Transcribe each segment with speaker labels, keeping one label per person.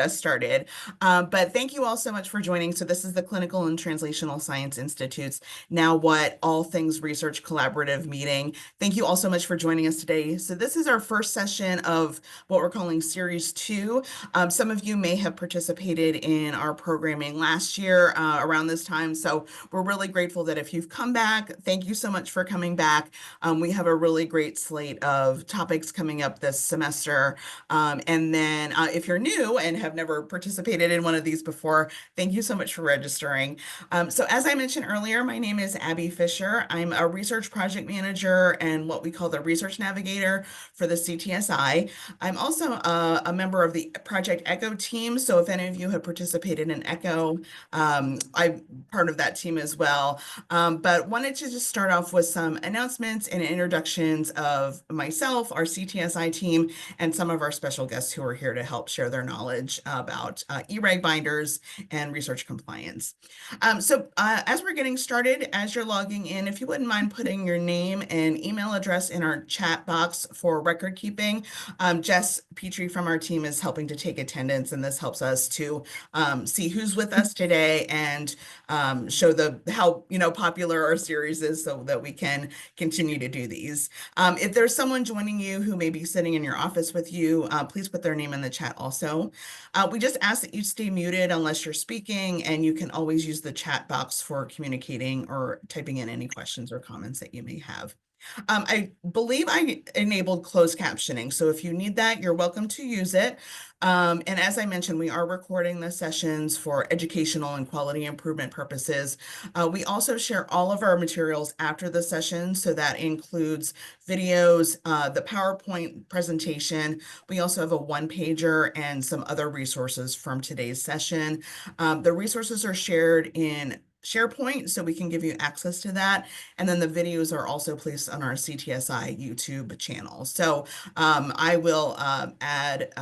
Speaker 1: us started. But thank you all so much for joining. So this is the Clinical and Translational Science Institute's Now What All Things Research Collaborative meeting. Thank you all so much for joining us today. So this is our first session of what we're calling Series 2. Some of you may have participated in our programming last year around this time. So we're really grateful that if you've come back, thank you so much for coming back. We have a really great slate of topics coming up this semester. And then if you're new and have never participated in one of these before, thank you so much for registering. So as I mentioned earlier, my name is Abby Fisher. I'm a research project manager and what we call the research navigator for the CTSI. I'm also a member of the Project ECHO team. So if any of you have participated in ECHO, I'm part of that team as well. But wanted to just start off with some announcements and introductions of myself, our CTSI team, and some of our special guests who are here to help share their knowledge about e-reg binders and research compliance. So as we're getting started, as you're logging in, if you wouldn't mind putting your name and email address in our chat box for record keeping. Jess Petrie from our team is helping to take attendance, and this helps us to see who's with us today and show how popular our series is so that we can continue to do these. If there's someone joining you who may be sitting in your office with you, please put their name in the chat also. We just ask that you stay muted unless you're speaking, and you can always use the chat box for communicating or typing in any questions or comments that you may have. I believe I enabled closed captioning, so if you need that, you're welcome to use it. And as I mentioned, we are recording the sessions for educational and quality improvement purposes. We also share all of our materials after the session, so that includes videos, the PowerPoint presentation. We also have a one-pager and some other resources from today's session. The resources are shared in SharePoint, so we can give you access to that. And then the videos are also placed on our CTSI YouTube channel. So I will add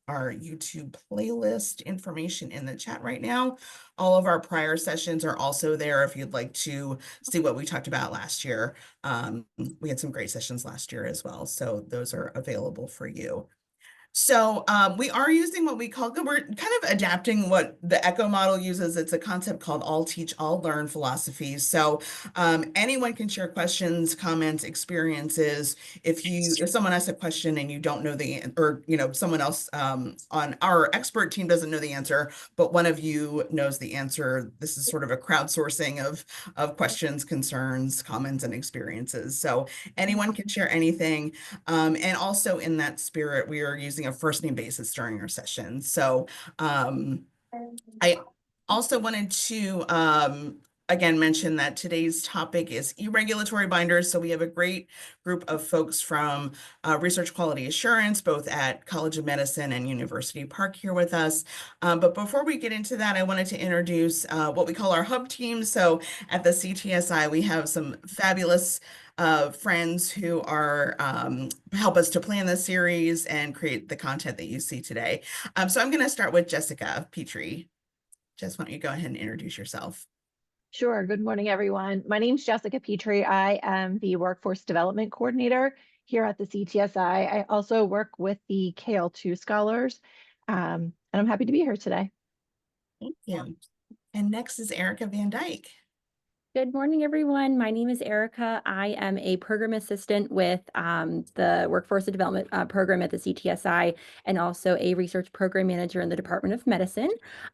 Speaker 1: our YouTube playlist information in the chat right now. All of our prior sessions are also there if you'd like to see what we talked about last year. We had some great sessions last year as well, so those are available for you. So we are using what we're kind of adapting what the ECHO model uses. It's a concept called all teach, all learn philosophy. So anyone can share questions, comments, experiences. If someone asks a question and you don't know or someone else on our expert team doesn't know the answer, but one of you knows the answer, this is sort of a crowdsourcing of questions, concerns, comments, and experiences. So anyone can share anything. And also in that spirit, we are using a first name basis during our session. So I also wanted to again mention that today's topic is e-regulatory binders. So we have a great group of folks from research quality assurance, both at College of Medicine and University Park here with us. But before we get into that, I wanted to introduce what we call our hub team. So at the CTSI, we have some fabulous friends who are help us to plan this series and create the content that you see today. So I'm going to start with Jessica Petrie. Jess, why don't you go ahead and introduce yourself?
Speaker 2: Sure. Good morning, everyone. My name is Jessica Petrie. I am the Workforce Development Coordinator here at the CTSI. I also work with the KL2 Scholars, and I'm happy to be here today.
Speaker 1: Thank you. And next is Erica Van Dyke.
Speaker 3: Good morning, everyone. My name is Erica. I am a program assistant with the Workforce Development program at the CTSI and also a research program manager in the Department of Medicine.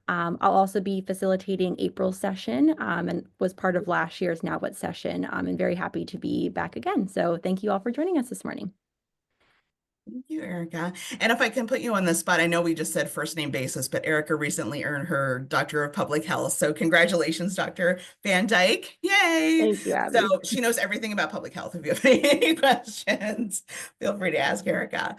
Speaker 3: I'll also be facilitating April's session and was part of last year's Now What session. I'm very happy to be back again. So thank you all for joining us this morning.
Speaker 1: Thank you, Erica. And if I can put you on the spot, I know we just said first name basis, but Erica recently earned her Doctor of Public Health. So congratulations, Dr. Van Dyke. Yay.
Speaker 2: Thank you, Abby.
Speaker 1: So she knows everything about public health. If you have any questions, feel free to ask Erica.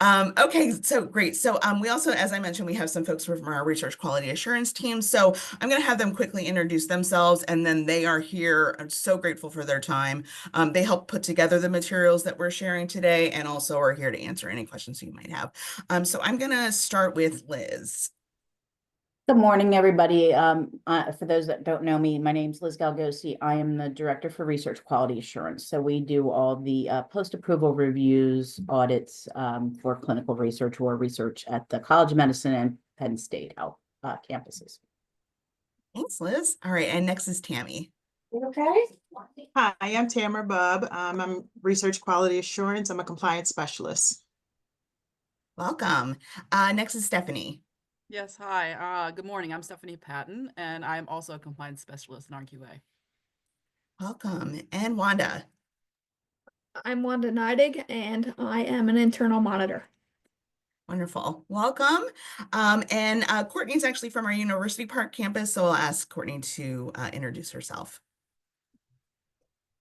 Speaker 1: Okay, so great. So we also, as I mentioned, we have some folks from our research quality assurance team. So I'm going to have them quickly introduce themselves, and then they are here. I'm so grateful for their time. They help put together the materials that we're sharing today and also are here to answer any questions you might have. So I'm going to start with Liz.
Speaker 4: Good morning, everybody. For those that don't know me, my name is Liz Galgosi. I am the Director for Research Quality Assurance. So we do all the post-approval reviews, audits for clinical research or research at the College of Medicine and Penn State out campuses.
Speaker 1: Thanks, Liz. All right, and next is Tammy.
Speaker 4: Okay.
Speaker 5: Hi, I'm Tamara Bubb. I'm Research Quality Assurance. I'm a compliance specialist.
Speaker 1: Welcome. Next is Stephanie.
Speaker 6: Yes, hi. Good morning. I'm Stephanie Patton, and I'm also a compliance specialist in RQA.
Speaker 1: Welcome. And Wanda.
Speaker 7: I'm Wanda Neidig, and I am an internal monitor.
Speaker 1: Wonderful. Welcome. And Courtney's actually from our University Park campus, so I'll ask Courtney to introduce herself.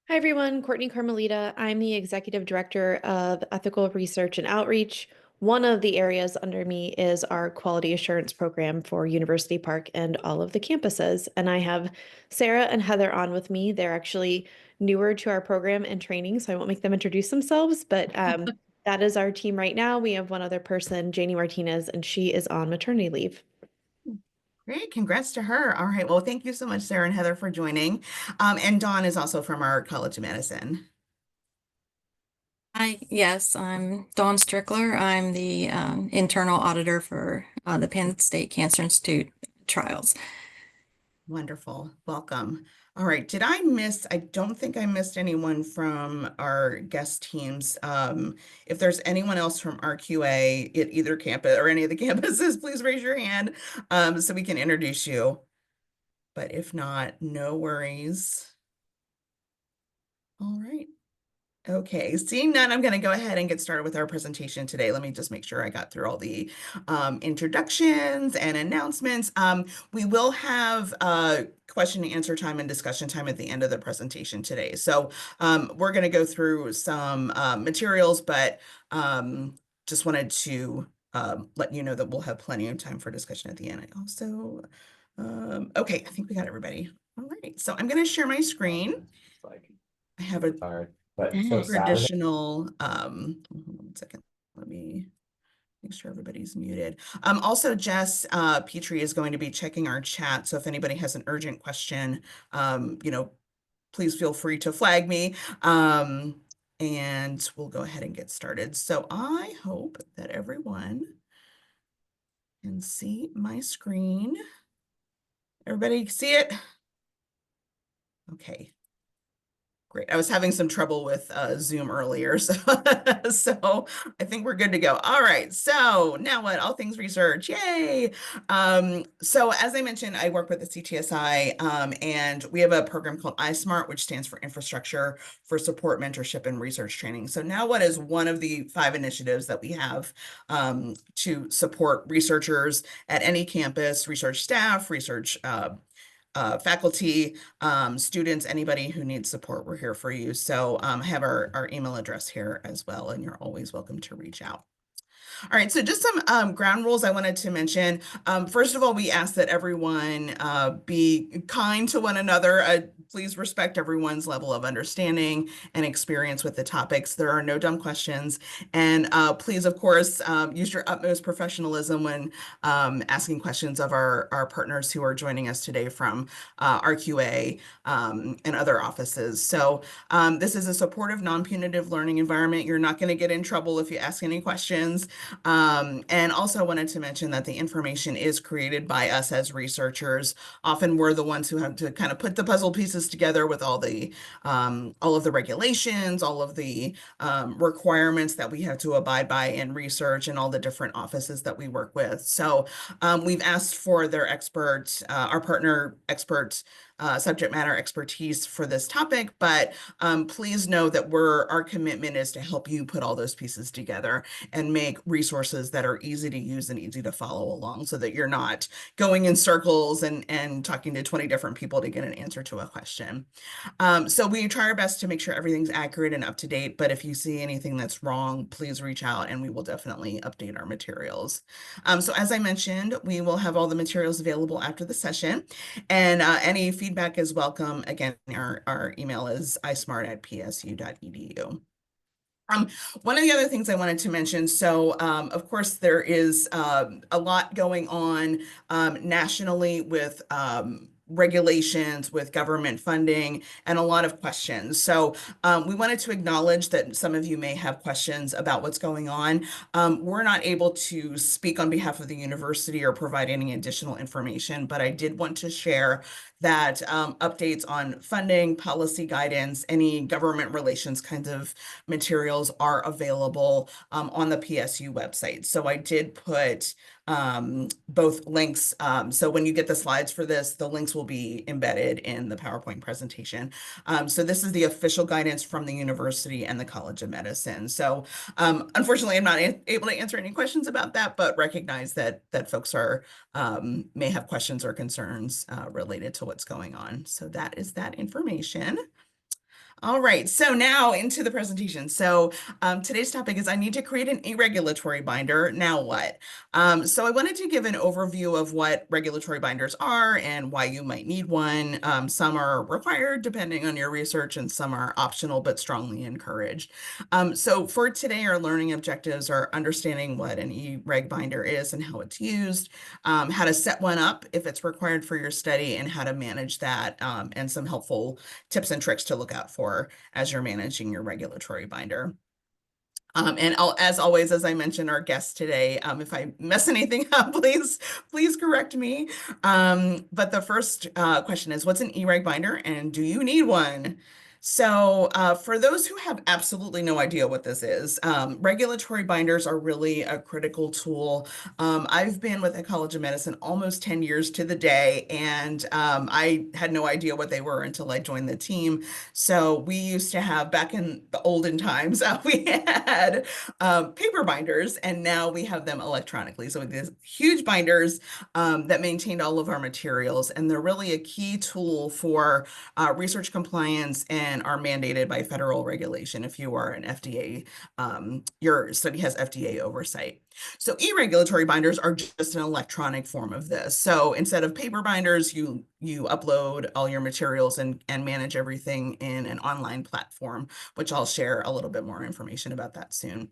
Speaker 8: Hi, everyone. Courtney Carmelita. I'm the Executive Director of Ethical Research and Outreach. One of the areas under me is our Quality Assurance Program for University Park and all of the campuses. And I have Sarah and Heather on with me. They're actually newer to our program and training, so I won't make them introduce themselves, but that is our team right now. We have one other person, Janie Martinez, and she is on maternity leave.
Speaker 1: Great, congrats to her. All right, well, thank you so much, Sarah and Heather, for joining. And Dawn is also from our College of Medicine.
Speaker 9: Hi, yes, I'm Dawn Strickler. I'm the internal auditor for the Penn State Cancer Institute trials.
Speaker 1: Wonderful, welcome. All right, I don't think I missed anyone from our guest teams. If there's anyone else from RQA at either campus or any of the campuses, please raise your hand so we can introduce you. But if not, no worries. All right. Okay, seeing none, I'm going to go ahead and get started with our presentation today. Let me just make sure I got through all the introductions and announcements. We will have question and answer time and discussion time at the end of the presentation today. So we're going to go through some materials, but just wanted to let you know that we'll have plenty of time for discussion at the end. I also, okay, I think we got everybody. All right, so I'm going to share my screen. I have a traditional, hold on 1 second. Let me make sure everybody's muted. Also, Jess Petrie is going to be checking our chat. So if anybody has an urgent question, please feel free to flag me. And we'll go ahead and get started. So I hope that everyone can see my screen. Everybody see it? Okay. Great. I was having some trouble with Zoom earlier, so, so I think we're good to go. All right. So now what? All things research. Yay. So as I mentioned, I work with the CTSI, and we have a program called iSmart, which stands for Infrastructure for Support, Mentorship, and Research Training. So now what is one of the 5 initiatives that we have to support researchers at any campus, research staff, research faculty, students, anybody who needs support, we're here for you. So I have our email address here as well, and you're always welcome to reach out. All right, so just some ground rules I wanted to mention. First of all, we ask that everyone be kind to one another. Please respect everyone's level of understanding and experience with the topics. There are no dumb questions. And please, of course, use your utmost professionalism when asking questions of our partners who are joining us today from RQA and other offices. So this is a supportive, non-punitive learning environment. You're not going to get in trouble if you ask any questions. And also wanted to mention that the information is created by us as researchers. Often we're the ones who have to kind of put the puzzle pieces together with all of the regulations, all of the requirements that we have to abide by in research and all the different offices that we work with. So we've asked for their experts, our partner experts, subject matter expertise for this topic, but please know that our commitment is to help you put all those pieces together and make resources that are easy to use and easy to follow along so that you're not going in circles and talking to 20 different people to get an answer to a question. So we try our best to make sure everything's accurate and up to date, but if you see anything that's wrong, please reach out and we will definitely update our materials. So as I mentioned, we will have all the materials available after the session, and any feedback is welcome. Again, our email is ismart@psu.edu. One of the other things I wanted to mention, so of course there is a lot going on nationally with regulations, with government funding, and a lot of questions. So we wanted to acknowledge that some of you may have questions about what's going on. We're not able to speak on behalf of the university or provide any additional information, but I did want to share that updates on funding, policy guidance, any government relations kinds of materials are available on the PSU website. So I did put both links. So when you get the slides for this, the links will be embedded in the PowerPoint presentation. So this is the official guidance from the university and the College of Medicine. So unfortunately, I'm not able to answer any questions about that, but recognize that folks are may have questions or concerns related to what's going on. So that is that information. All right, so now into the presentation. So today's topic is I need to create an e-regulatory binder. Now what? So I wanted to give an overview of what regulatory binders are and why you might need one. Some are required depending on your research, and some are optional but strongly encouraged. So for today, our learning objectives are understanding what an e-reg binder is and how it's used, how to set one up if it's required for your study, and how to manage that, and some helpful tips and tricks to look out for as you're managing your regulatory binder. And as always, as I mentioned, our guest today, if I mess anything up, please correct me. But the first question is, what's an e-reg binder and do you need one? So for those who have absolutely no idea what this is, regulatory binders are really a critical tool. I've been with the College of Medicine almost 10 years to the day, and I had no idea what they were until I joined the team. So we used to have, back in the olden times, we had paper binders, and now we have them electronically. So these huge binders that maintained all of our materials, and they're really a key tool for research compliance and are mandated by federal regulation if you are an FDA, your study has FDA oversight. So e-regulatory binders are just an electronic form of this. So instead of paper binders, you upload all your materials and manage everything in an online platform, which I'll share a little bit more information about that soon.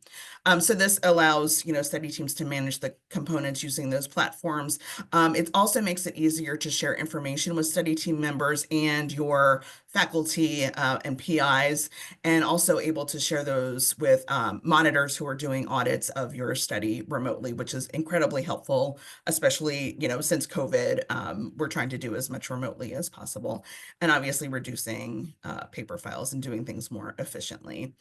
Speaker 1: So this allows, study teams to manage the components using those platforms. It also makes it easier to share information with study team members and your faculty and PIs, and also able to share those with monitors who are doing audits of your study remotely, which is incredibly helpful, especially, since COVID, we're trying to do as much remotely as possible, and obviously reducing paper files and doing things more efficiently.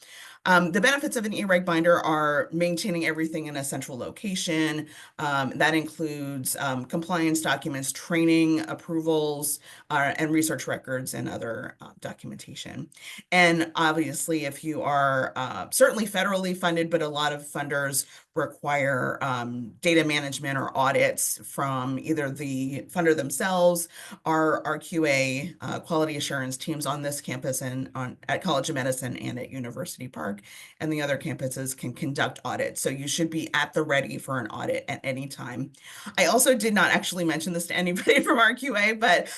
Speaker 1: The benefits of an e-reg binder are maintaining everything in a central location. That includes compliance documents, training, approvals, and research records and other documentation. And obviously, if you are certainly federally funded, but a lot of funders require data management or audits from either the funder themselves, our QA quality assurance teams on this campus and at College of Medicine and at University Park, and the other campuses can conduct audits. So you should be at the ready for an audit at any time. I also did not actually mention this to anybody from our QA, but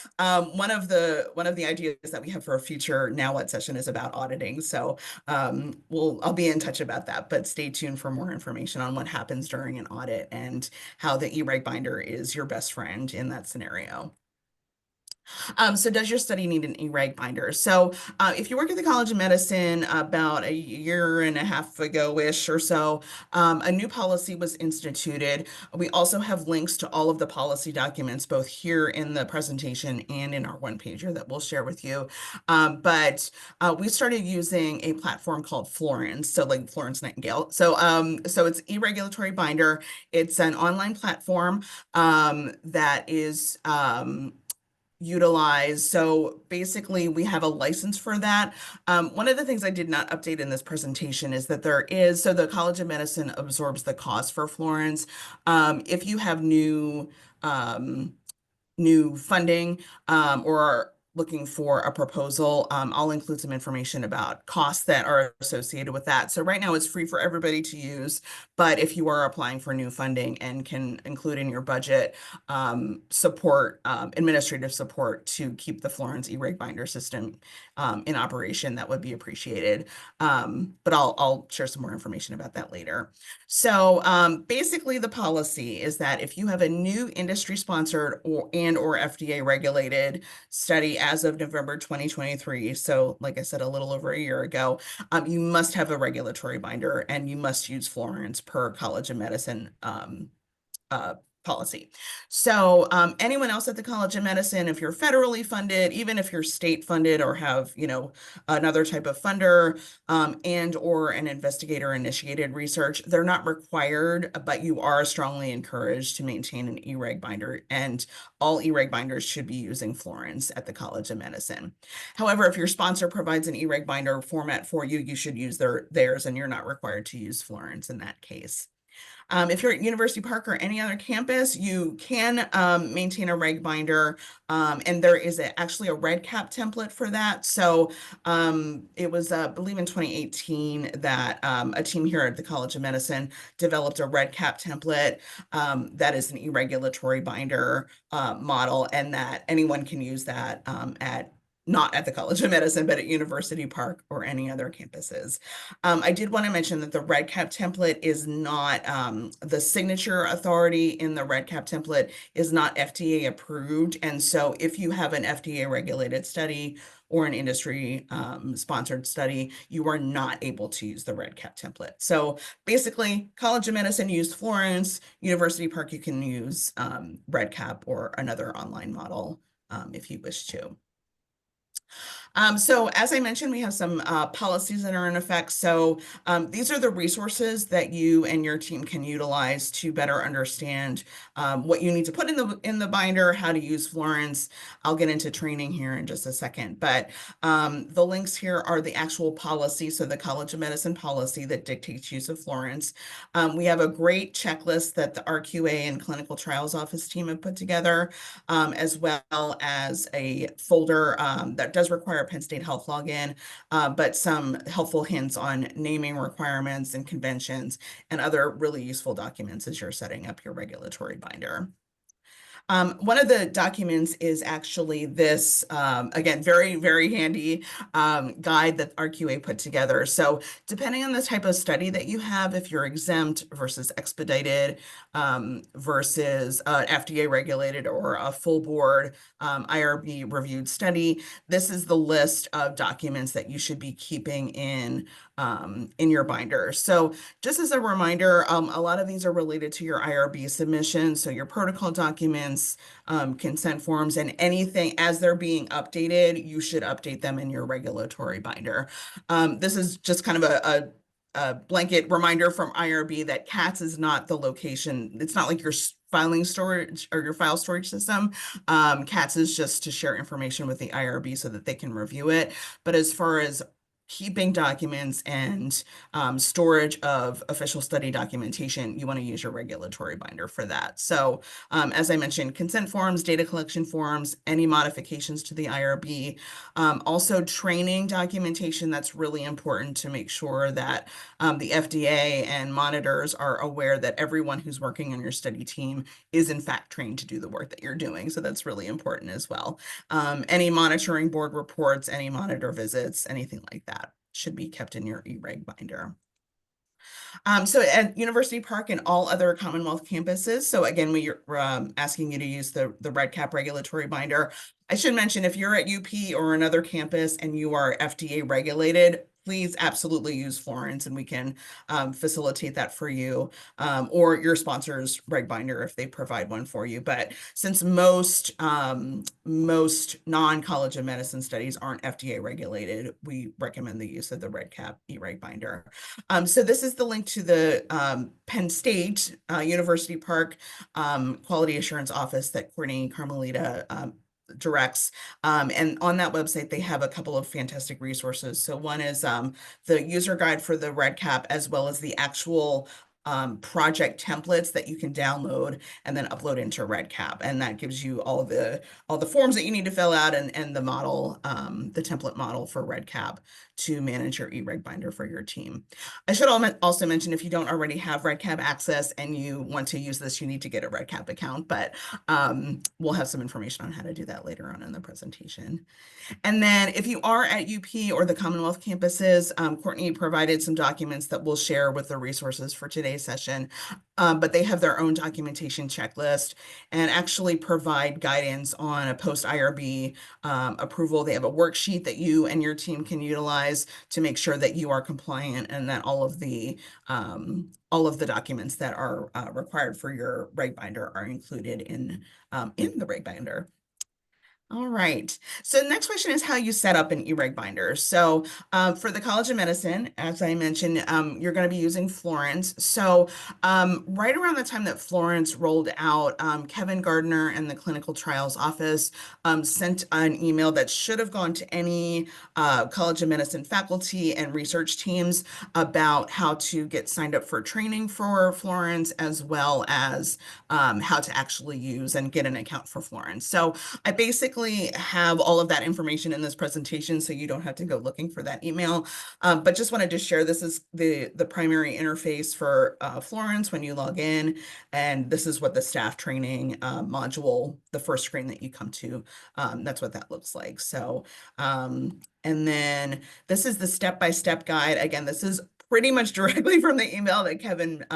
Speaker 1: one of the ideas that we have for a future Now What session is about auditing. So I'll be in touch about that, but stay tuned for more information on what happens during an audit and how the e-reg binder is your best friend in that scenario. So does your study need an e-reg binder? So if you work at the College of Medicine, about a year and a half ago-ish or so, a new policy was instituted. We also have links to all of the policy documents, both here in the presentation and in our one-pager that we'll share with you. But we started using a platform called Florence, so like Florence Nightingale. So it's e-regulatory binder. It's an online platform that is utilized. So basically we have a license for that. One of the things I did not update in this presentation is that so the College of Medicine absorbs the cost for Florence. If you have new funding or looking for a proposal. I'll include some information about costs that are associated with that. So right now it's free for everybody to use, but if you are applying for new funding and can include in your budget support, administrative support to keep the Florence e-reg binder system in operation, that would be appreciated. But I'll share some more information about that later. So basically the policy is that if you have a new industry sponsored or FDA regulated study as of November 2023, so like I said, a little over a year ago, you must have a regulatory binder and you must use Florence per College of Medicine policy. So anyone else at the College of Medicine, if you're federally funded, even if you're state funded or have, you know, another type of funder and or an investigator initiated research, they're not required, but you are strongly encouraged to maintain an e-reg binder, and all e-reg binders should be using Florence at the College of Medicine. However, if your sponsor provides an e-reg binder format for you, you should use theirs, and you're not required to use Florence in that case. If you're at University Park or any other campus, you can maintain a reg binder, and there is actually a REDCap template for that. So it was, I believe in 2018 that a team here at the College of Medicine developed a REDCap template that is an e-regulatory binder model, and that anyone can use that not at the College of Medicine, but at University Park or any other campuses. I did want to mention that the REDCap template is not, the signature authority in the REDCap template is not FDA approved. And so if you have an FDA regulated study or an industry sponsored study, you are not able to use the REDCap template. So basically, College of Medicine used Florence, University Park, you can use REDCap or another online model if you wish to. So as I mentioned, we have some policies that are in effect. So these are the resources that you and your team can utilize to better understand what you need to put in the binder, how to use Florence. I'll get into training here in just a second, but the links here are the actual policy. So the College of Medicine policy that dictates use of Florence. We have a great checklist that the RQA and Clinical Trials Office team have put together, as well as a folder that does require a Penn State Health login, but some helpful hints on naming requirements and conventions and other really useful documents as you're setting up your regulatory binder. One of the documents is actually this, again, very, very handy guide that RQA put together. So depending on the type of study that you have, if you're exempt versus expedited versus FDA regulated or a full board IRB reviewed study, this is the list of documents that you should be keeping in your binder. So just as a reminder, a lot of these are related to your IRB submission. So your protocol documents, consent forms, and anything as they're being updated, you should update them in your regulatory binder. This is just kind of a blanket reminder from IRB that CATS is not the location. It's not like your filing storage or your file storage system. CATS is just to share information with the IRB so that they can review it. But as far as keeping documents and storage of official study documentation, you want to use your regulatory binder for that. So as I mentioned, consent forms, data collection forms, any modifications to the IRB, also training documentation. That's really important to make sure that the FDA and monitors are aware that everyone who's working on your study team is in fact trained to do the work that you're doing. So that's really important as well. Any monitoring board reports, any monitor visits, anything like that should be kept in your e-reg binder. So at University Park and all other Commonwealth campuses, so again, we're asking you to use the REDCap regulatory binder. I should mention, if you're at UP or another campus and you are FDA regulated, please absolutely use Florence, and we can facilitate that for you, or your sponsor's reg binder if they provide one for you. But since most non-College of Medicine studies aren't FDA regulated, we recommend the use of the REDCap e-reg binder. So this is the link to the Penn State University Park Quality Assurance Office that Courtney Carmelita directs. And on that website, they have a couple of fantastic resources. So one is the user guide for the REDCap, as well as the actual project templates that you can download and then upload into REDCap. And that gives you all the forms that you need to fill out and the model, the template model for REDCap to manage your eReg binder for your team. I should also mention, if you don't already have REDCap access and you want to use this, you need to get a REDCap account, but we'll have some information on how to do that later on in the presentation. And then if you are at UP or the Commonwealth campuses, Courtney provided some documents that we'll share with the resources for today's session, but they have their own documentation checklist and actually provide guidance on a post-IRB approval. They have a worksheet that you and your team can utilize to make sure that you are compliant and that all of the documents that are required for your reg binder are included in the reg binder. All right. So the next question is how you set up an eReg binder. So for the College of Medicine, as I mentioned, you're going to be using Florence. So right around the time that Florence rolled out, Kevin Gardner and the Clinical Trials Office sent an email that should have gone to any College of Medicine faculty and research teams about how to get signed up for training for Florence, as well as how to actually use and get an account for Florence. So I basically have all of that information in this presentation, so you don't have to go looking for that email. But just wanted to share, this is the primary interface for Florence when you log in, and this is what the staff training module, the first screen that you come to, that's what that looks like. So, and then this is the step-by-step guide. Again, this is pretty much directly from the email that Kevin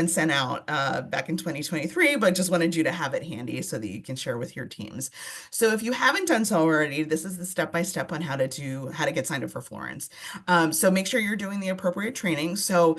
Speaker 1: sent out back in 2023, but just wanted you to have it handy so that you can share with your teams. So if you haven't done so already, this is the step-by-step on how to get signed up for Florence. So make sure you're doing the appropriate training. So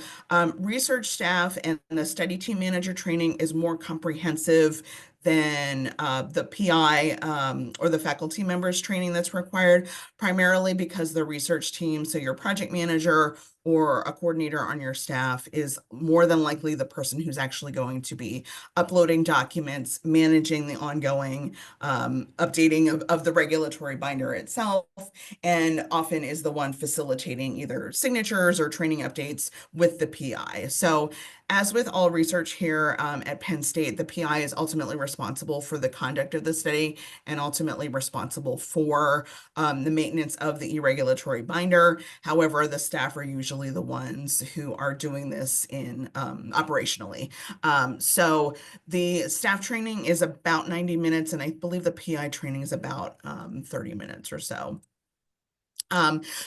Speaker 1: research staff and the study team manager training is more comprehensive than the PI or the faculty members training that's required, primarily because the research team, so your project manager or a coordinator on your staff, is more than likely the person who's actually going to be uploading documents, managing the ongoing updating of the regulatory binder itself, and often is the one facilitating either signatures or training updates with the PI. So as with all research here at Penn State, the PI is ultimately responsible for the conduct of the study and ultimately responsible for the maintenance of the e-regulatory binder. However, the staff are usually the ones who are doing this in operationally. So the staff training is about 90 minutes, and I believe the PI training is about 30 minutes or so.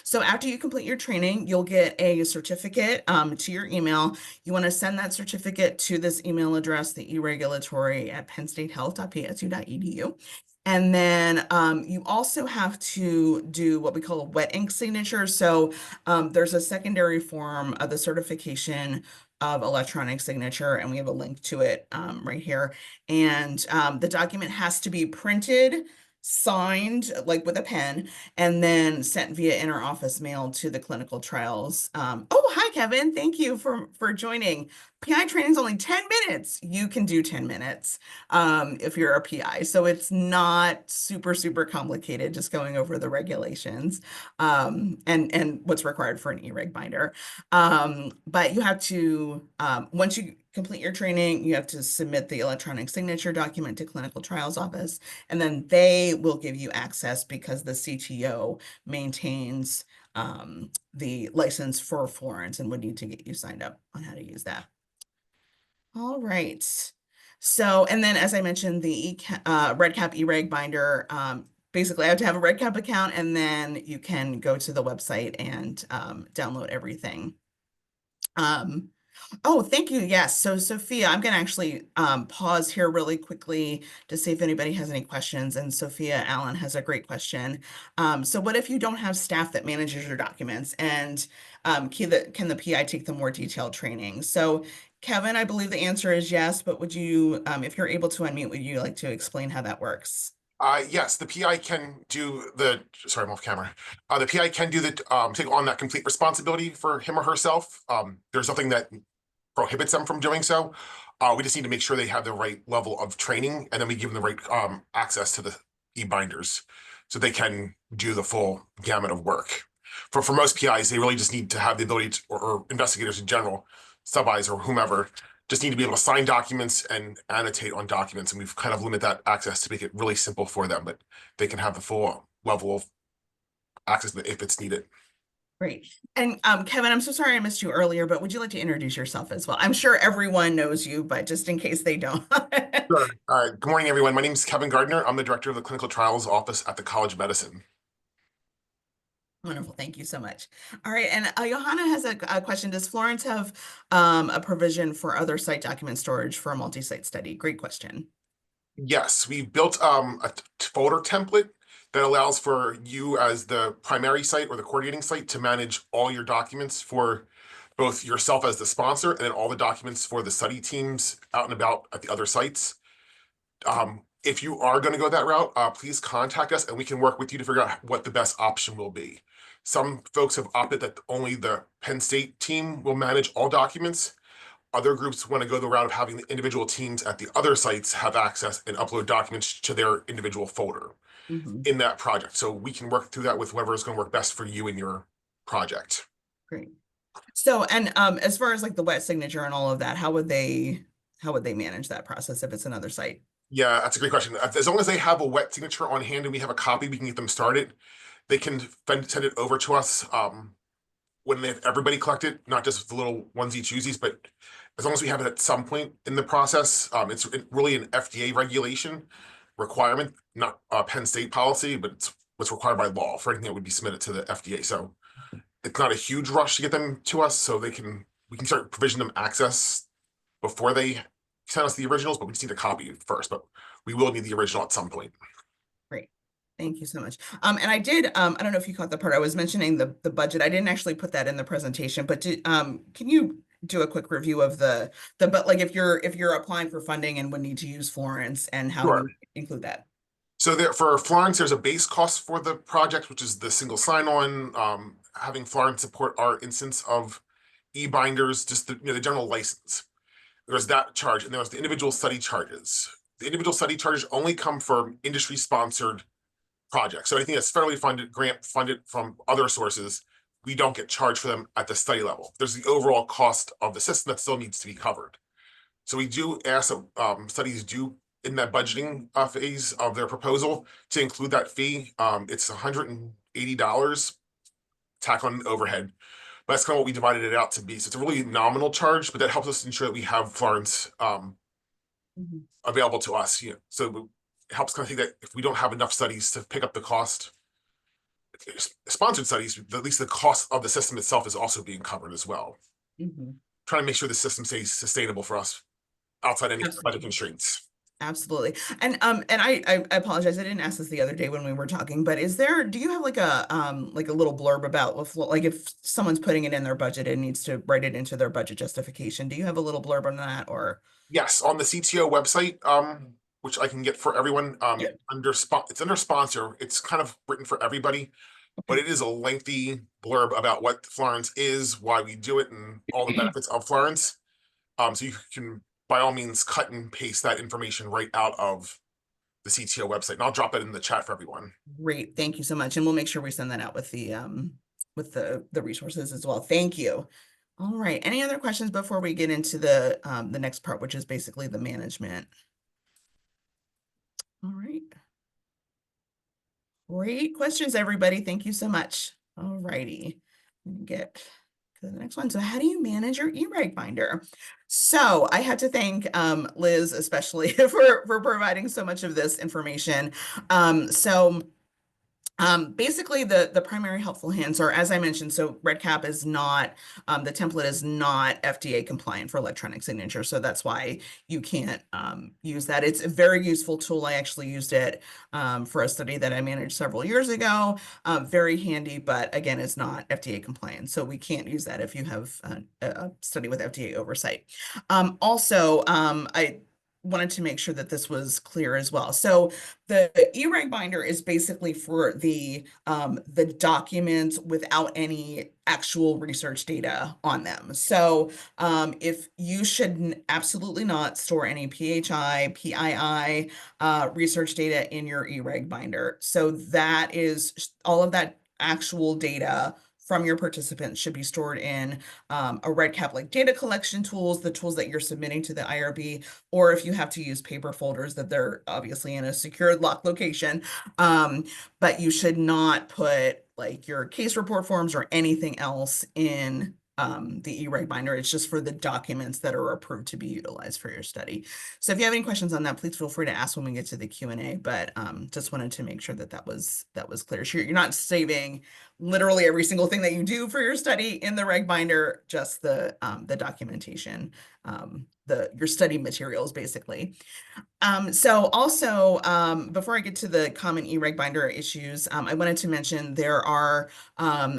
Speaker 1: So after you complete your training, you'll get a certificate to your email. You want to send that certificate to this email address, the eregulatory@pennstatehealth.psu.edu. And then you also have to do what we call a wet ink signature. So there's a secondary form of the certification of electronic signature, and we have a link to it right here. And the document has to be printed, signed like with a pen, and then sent via inter-office mail to the clinical trials. Oh, hi, Kevin. Thank you for joining. PI training is only 10 minutes. You can do 10 minutes if you're a PI. So it's not super, super complicated, just going over the regulations and what's required for an e-reg binder. But you have to, once you complete your training, you have to submit the electronic signature document to clinical trials office, and then they will give you access because the CTO maintains the license for Florence and would need to get you signed up on how to use that. All right. So, and then as I mentioned, the REDCap eReg binder, basically I have to have a REDCap account, and then you can go to the website and download everything. Oh, thank you. Yes. So Sophia, I'm going to actually pause here really quickly to see if anybody has any questions. And Sophia Allen has a great question. So what if you don't have staff that manages your documents, and can the PI take the more detailed training? So Kevin, I believe the answer is yes, but would you, if you're able to unmute, would you like to explain how that works?
Speaker 10: Yes, the PI can do sorry, I'm off camera. The PI can do take on that complete responsibility for him or herself. There's nothing that prohibits them from doing so. We just need to make sure they have the right level of training, and then we give them the right access to the e-binders so they can do the full gamut of work. For most PIs, they really just need to have the ability to, or investigators in general, sub-Is or whomever just need to be able to sign documents and annotate on documents. And we've kind of limited that access to make it really simple for them, but they can have the full level of access if it's needed.
Speaker 1: Great. And Kevin, I'm so sorry I missed you earlier, but would you like to introduce yourself as well? I'm sure everyone knows you, but just in case they don't.
Speaker 10: Sure. Good morning, everyone. My name is Kevin Gardner. I'm the director of the Clinical Trials Office at the College of Medicine.
Speaker 1: Wonderful. Thank you so much. All right. And Johanna has a question. Does Florence have a provision for other site document storage for a multi-site study? Great question.
Speaker 10: Yes, we built a folder template that allows for you as the primary site or the coordinating site to manage all your documents for both yourself as the sponsor and then all the documents for the study teams out and about at the other sites. If you are going to go that route, please contact us and we can work with you to figure out what the best option will be. Some folks have opted that only the Penn State team will manage all documents. Other groups want to go the route of having the individual teams at the other sites have access and upload documents to their individual folder in that project. So we can work through that with whoever is going to work best for you in your project.
Speaker 1: Great. So, and as far as like the wet signature and all of that, how would they manage that process if it's another site?
Speaker 10: Yeah, that's a great question. As long as they have a wet signature on hand and we have a copy, we can get them started. They can send it over to us when they have everybody collected, not just the little onesie-twosies, but as long as we have it at some point in the process. It's really an FDA regulation requirement, not a Penn State policy, but it's what's required by law for anything that would be submitted to the FDA. So it's not a huge rush to get them to us, so we can start provisioning them access before they send us the originals, but we just need a copy first, but we will need the original at some point.
Speaker 1: Great. Thank you so much. And I did, I don't know if you caught the part I was mentioning the budget. I didn't actually put that in the presentation, but can you do a quick review of but like if you're applying for funding and would need to use Florence and how
Speaker 10: Sure.
Speaker 1: you include that?
Speaker 10: So there, for Florence, there's a base cost for the project, which is the single sign-on, having Florence support our instance of e-binders, just the general license. There's that charge, and there's the individual study charges. The individual study charges only come from industry-sponsored projects. So anything that's federally funded, grant funded from other sources, we don't get charged for them at the study level. There's the overall cost of the system that still needs to be covered. So we do ask studies do in that budgeting phase of their proposal to include that fee. It's $180 tack on overhead. But that's kind of what we divided it out to be. So it's a really nominal charge, but that helps us ensure that we have Florence available to us. So it helps kind of think that if we don't have enough studies to pick up the cost, sponsored studies, at least the cost of the system itself is also being covered as well. Trying to make sure the system stays sustainable for us outside any budget constraints.
Speaker 1: Absolutely. And I apologize. I didn't ask this the other day when we were talking, but do you have like a little blurb about like if someone's putting it in their budget and needs to write it into their budget justification? Do you have a little blurb on that or?
Speaker 10: Yes, on the CTO website, which I can get for everyone, it's under sponsor. It's kind of written for everybody, but it is a lengthy blurb about what Florence is, why we do it, and all the benefits of Florence. So you can by all means cut and paste that information right out of the CTO website, and I'll drop it in the chat for everyone.
Speaker 1: Great, thank you so much, and we'll make sure we send that out with the resources as well. Thank you. All right, any other questions before we get into the next part, which is basically the management? All right. Great questions, everybody. Thank you so much. All righty. Get to the next one. So how do you manage your e-reg binder? So I had to thank Liz, especially for providing so much of this information. Basically the primary helpful hints are, as I mentioned, so REDCap is not, the template is not FDA compliant for electronic signature. So that's why you can't use that. It's a very useful tool. I actually used it for a study that I managed several years ago. Very handy, but again, it's not FDA compliant. So we can't use that if you have a study with FDA oversight. I wanted to make sure that this was clear as well. So the e-reg binder is basically for the documents without any actual research data on them. So if you should absolutely not store any PHI, PII research data in your e-reg binder. So that is all of that actual data from your participants should be stored in a REDCap like data collection tools, the tools that you're submitting to the IRB, or if you have to use paper folders, that they're obviously in a secured locked location. But you should not put like your case report forms or anything else in the e-reg binder. It's just for the documents that are approved to be utilized for your study. So if you have any questions on that, please feel free to ask when we get to the Q&A, but just wanted to make sure that that was clear. Sure, you're not saving literally every single thing that you do for your study in the reg binder, just the documentation, your study materials basically. So also, before I get to the common e-reg binder issues, I wanted to mention there are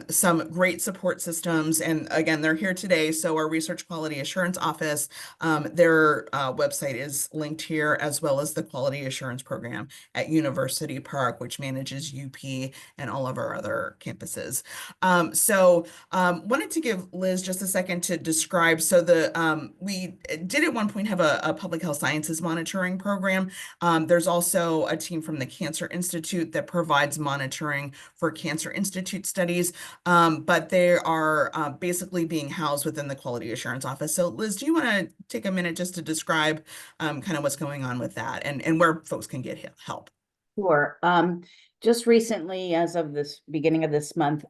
Speaker 1: some great support systems, and again, they're here today. So our Research Quality Assurance Office, their website is linked here, as well as the Quality Assurance Program at University Park, which manages UP and all of our other campuses. Wanted to give Liz just a second to describe. So we did at one point have a public health sciences monitoring program. There's also a team from the Cancer Institute that provides monitoring for Cancer Institute studies, but they are basically being housed within the Quality Assurance Office. So Liz, do you want to take a minute just to describe kind of what's going on with that and where folks can get help?
Speaker 4: Sure. Just recently, as of this beginning of this month,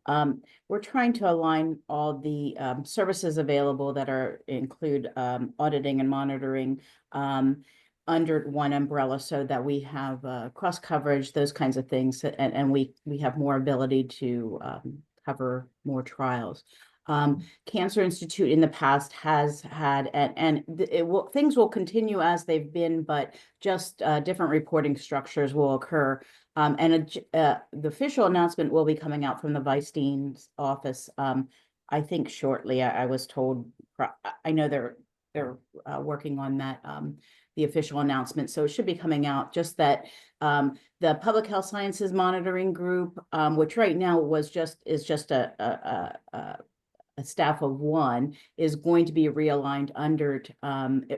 Speaker 4: we're trying to align all the services available that include auditing and monitoring under one umbrella, so that we have cross coverage, those kinds of things, and we have more ability to cover more trials. Cancer Institute in the past has had, things will continue as they've been, but just different reporting structures will occur. The official announcement will be coming out from the Vice Dean's office, I think shortly. I was told, I know they're working on that, the official announcement. So it should be coming out, just that the Public Health Sciences Monitoring Group, which right now is just a staff of one, is going to be realigned under,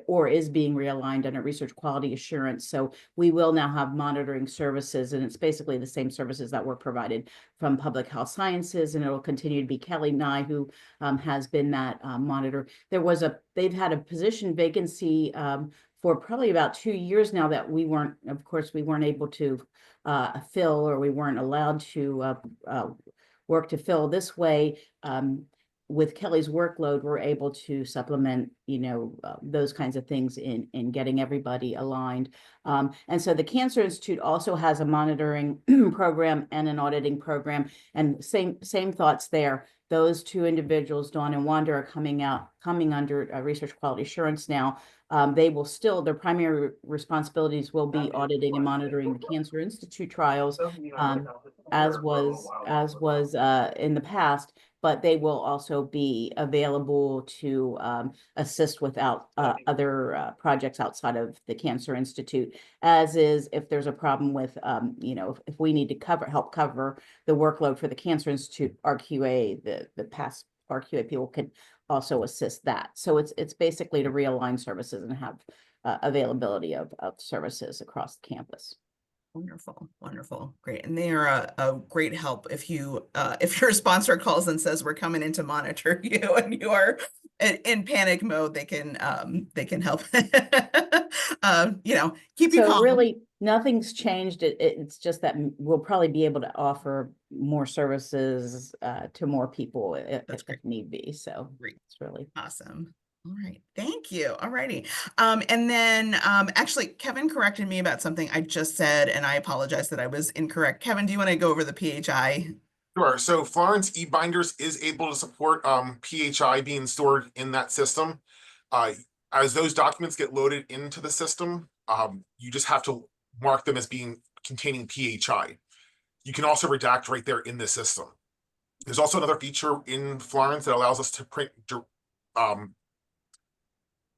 Speaker 4: or is being realigned under Research Quality Assurance. So we will now have monitoring services, and it's basically the same services that were provided from Public Health Sciences, and it'll continue to be Kelly Nye, who has been that monitor. They've had a position vacancy for probably about 2 years now that we weren't able to fill, or we weren't allowed to work to fill. This way, with Kelly's workload, we're able to supplement, those kinds of things in getting everybody aligned. And so the Cancer Institute also has a monitoring program and an auditing program, and same thoughts there. Those two individuals, Dawn and Wanda, are coming under Research Quality Assurance now. They will still, their primary responsibilities will be auditing and monitoring the Cancer Institute trials, as was in the past, but they will also be available to assist with other projects outside of the Cancer Institute, as is if there's a problem with, if we need to help cover the workload for the Cancer Institute, RQA, the past RQA people can also assist that. So it's basically to realign services and have availability of services across the campus.
Speaker 1: Wonderful, wonderful, great. And they are a great help if if your sponsor calls and says we're coming in to monitor you and you are in panic mode, they can help keep you calm.
Speaker 4: Really nothing's changed. It's just that we'll probably be able to offer more services to more people if need be. So
Speaker 1: great.
Speaker 4: It's really
Speaker 1: awesome. All right, thank you. All righty. And then actually, Kevin corrected me about something I just said, and I apologize that I was incorrect. Kevin, do you want to go over the PHI?
Speaker 10: Sure. So Florence eBinders is able to support PHI being stored in that system. As those documents get loaded into the system, you just have to mark them as containing PHI. You can also redact right there in the system. There's also another feature in Florence that allows us to print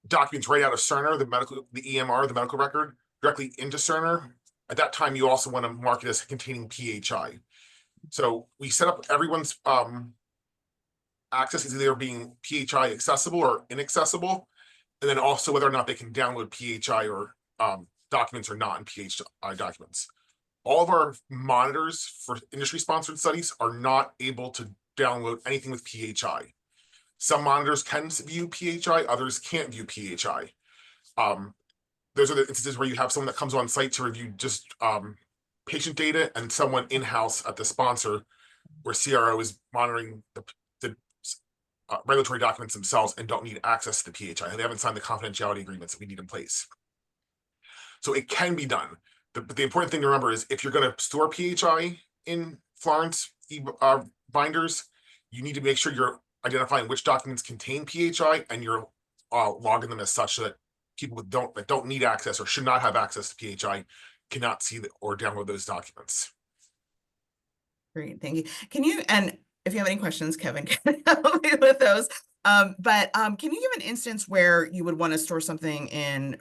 Speaker 10: documents right out of Cerner, the EMR, the medical record, directly into Cerner. At that time, you also want to mark it as containing PHI. So we set up everyone's access is either being PHI accessible or inaccessible, and then also whether or not they can download PHI or documents or non-PHI documents. All of our monitors for industry-sponsored studies are not able to download anything with PHI. Some monitors can view PHI, others can't view PHI. Those are the instances where you have someone that comes on site to review just patient data, and someone in-house at the sponsor where CRO is monitoring the regulatory documents themselves and don't need access to the PHI. They haven't signed the confidentiality agreements that we need in place. So it can be done. But the important thing to remember is if you're going to store PHI in Florence binders, you need to make sure you're identifying which documents contain PHI and you're logging them as such so that people that don't need access or should not have access to PHI cannot see or download those documents.
Speaker 1: Great, thank you. Can you, and if you have any questions, Kevin can help me with those. But can you give an instance where you would want to store something in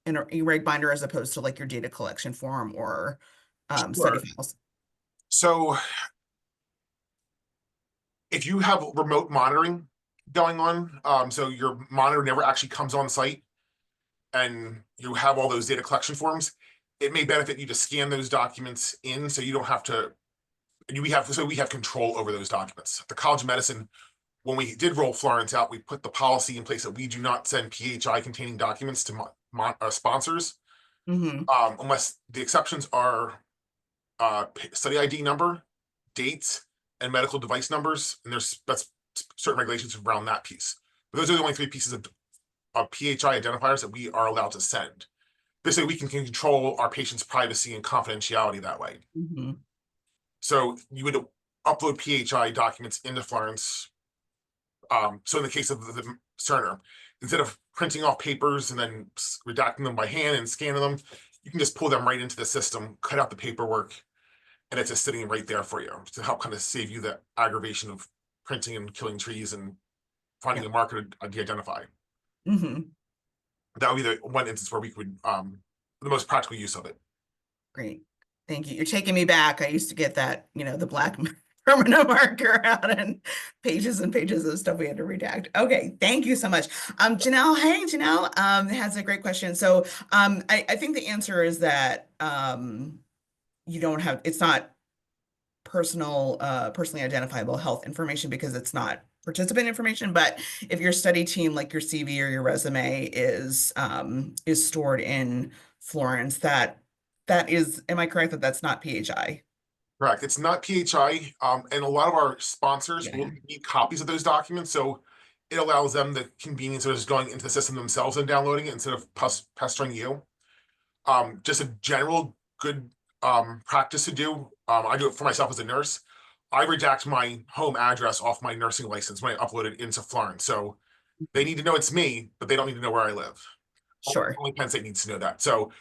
Speaker 1: an eReg binder as opposed to like your data collection form or study files?
Speaker 10: So if you have remote monitoring going on, so your monitor never actually comes on site and you have all those data collection forms, it may benefit you to scan those documents in so you don't have to, we have control over those documents. At the College of Medicine, when we did roll Florence out, we put the policy in place that we do not send PHI containing documents to sponsors, unless the exceptions are study ID number, dates, and medical device numbers. And that's certain regulations around that piece. But those are the only three pieces of PHI identifiers that we are allowed to send. Basically, we can control our patients' privacy and confidentiality that way. So you would upload PHI documents into Florence. So in the case of the Cerner, instead of printing off papers and then redacting them by hand and scanning them, you can just pull them right into the system, cut out the paperwork, and it's just sitting right there for you to help kind of save you the aggravation of printing and killing trees and finding a marker to de-identify. That would be the one instance where we could, the most practical use of it.
Speaker 1: Great. Thank you. You're taking me back. I used to get that, the black permanent marker out and pages and pages of stuff we had to redact. Okay, thank you so much. Janelle, hey, Janelle has a great question. So I think the answer is that you don't have, it's not personally identifiable health information because it's not participant information. But if your study team, like your CV or your resume is stored in Florence, that is, am I correct that that's not PHI?
Speaker 10: Correct. It's not PHI, and a lot of our sponsors will need copies of those documents, so it allows them the convenience of just going into the system themselves and downloading it instead of pestering you. Just a general good practice to do. I do it for myself as a nurse. I redact my home address off my nursing license when I upload it into Florence, so they need to know it's me, but they don't need to know where I live.
Speaker 1: Sure.
Speaker 10: Only Penn State needs to know that. So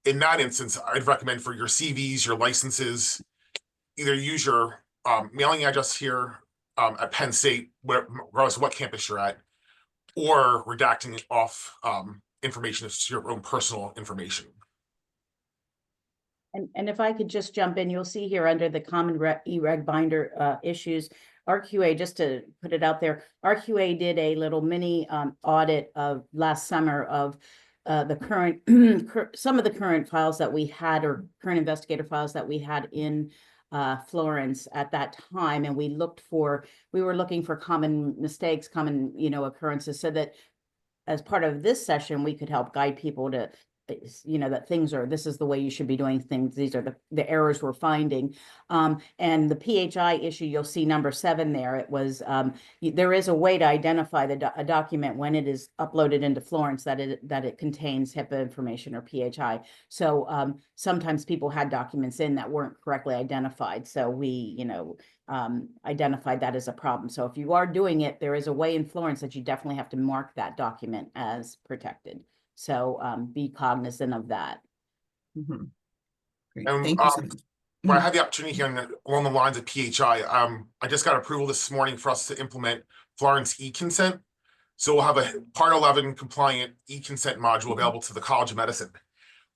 Speaker 10: in that instance, I'd recommend for your CVs, your licenses, either use your mailing address here at Penn State, regardless of what campus you're at, or redacting it off information as your own personal information.
Speaker 4: And if I could just jump in, you'll see here under the common eReg binder issues, RQA, just to put it out there, RQA did a little mini audit of last summer of the current, some of the current files that we had, or current investigator files that we had in Florence at that time. And we were looking for common mistakes, common, occurrences, so that as part of this session, we could help guide people to, that this is the way you should be doing things. These are the errors we're finding. And the PHI issue, you'll see number 7 there. It was, there is a way to identify a document when it is uploaded into Florence that it contains HIPAA information or PHI. So sometimes people had documents in that weren't correctly identified. So we, identified that as a problem. So if you are doing it, there is a way in Florence that you definitely have to mark that document as protected. So be cognizant of that.
Speaker 1: Great. Thank you so much.
Speaker 10: When I had the opportunity here along the lines of PHI, I just got approval this morning for us to implement Florence e-consent. So we'll have a Part 11 compliant e-consent module available to the College of Medicine.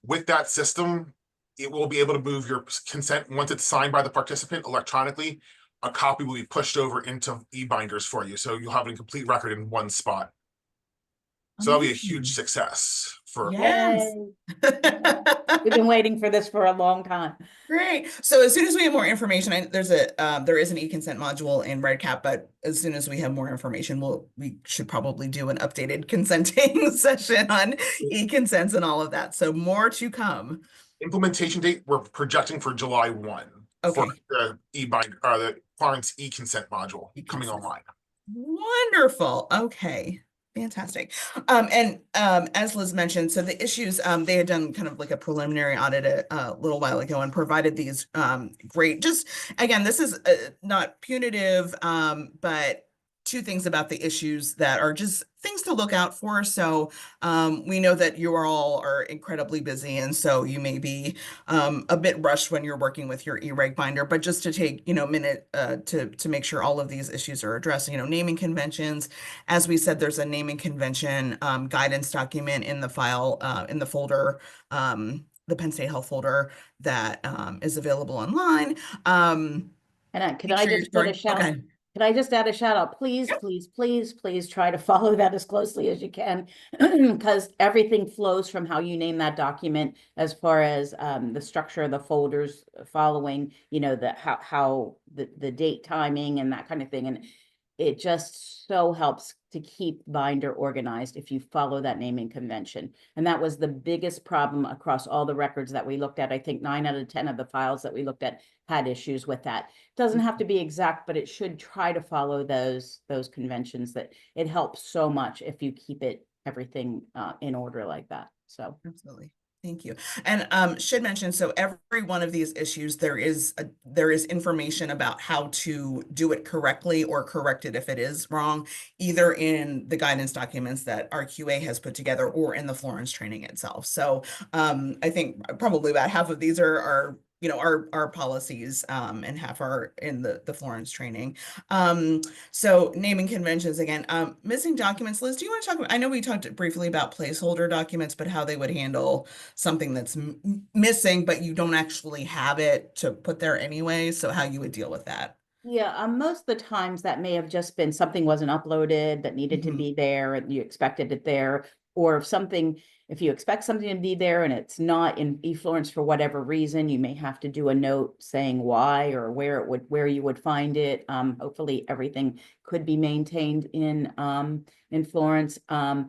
Speaker 10: With that system, it will be able to move your consent once it's signed by the participant electronically. A copy will be pushed over into e-binders for you. So you'll have a complete record in one spot. So that'll be a huge
Speaker 1: Amazing.
Speaker 10: success for.
Speaker 1: Yes.
Speaker 4: We've been waiting for this for a long time.
Speaker 1: Great. So as soon as we have more information, there is an e-consent module in REDCap, but as soon as we have more information, we should probably do an updated consenting session on e-consents and all of that. So more to come.
Speaker 10: Implementation date, we're projecting for July 1 for
Speaker 1: Okay.
Speaker 10: the the Florence e-consent module coming online.
Speaker 1: Wonderful. Okay. Fantastic. As Liz mentioned, so the issues, they had done kind of like a preliminary audit a little while ago and provided these great, just again, this is not punitive, but two things about the issues that are just things to look out for. So we know that you all are incredibly busy, and so you may be a bit rushed when you're working with your e-reg binder, but just to take, a minute to make sure all of these issues are addressed, naming conventions. As we said, there's a naming convention guidance document in the file, in the folder, the Penn State Health folder that is available online.
Speaker 4: And could I just put a shout?
Speaker 1: Okay.
Speaker 4: Could I just add a shout out? Please, please, please, please try to follow that as closely as you can, because everything flows from how you name that document as far as the structure of the folders following, how the date timing and that kind of thing. And it just so helps to keep binder organized if you follow that naming convention. And that was the biggest problem across all the records that we looked at. I think 9 out of 10 of the files that we looked at had issues with that. Doesn't have to be exact, but it should try to follow those conventions. That it helps so much if you keep everything in order like that. So
Speaker 1: absolutely. Thank you. And should mention, so every one of these issues, there is information about how to do it correctly or correct it if it is wrong, either in the guidance documents that our QA has put together or in the Florence training itself. So I think probably about half of these are our policies, and half are in the Florence training. So naming conventions again, missing documents. Liz, do you want to talk about, I know we talked briefly about placeholder documents, but how they would handle something that's missing, but you don't actually have it to put there anyway. So how you would deal with that.
Speaker 4: Yeah, most of the times that may have just been something wasn't uploaded that needed to be there and you expected it there, or if you expect something to be there and it's not in eFlorence for whatever reason, you may have to do a note saying why or where you would find it. Hopefully everything could be maintained in Florence. All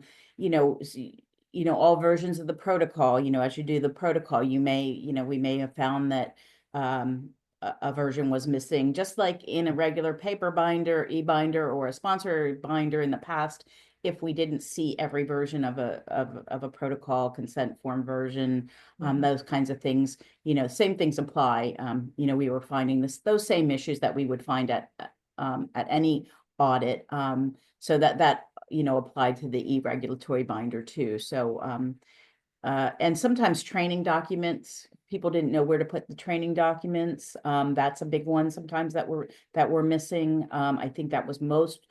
Speaker 4: versions of the protocol, as you do the protocol, we may have found that a version was missing, just like in a regular paper binder, e-binder, or a sponsor binder in the past. If we didn't see every version of a protocol consent form version, those kinds of things, same things apply. We were finding those same issues that we would find at any audit. So that applied to the e-regulatory binder too. So and sometimes training documents, people didn't know where to put the training documents. That's a big one sometimes that we're missing. I think that was most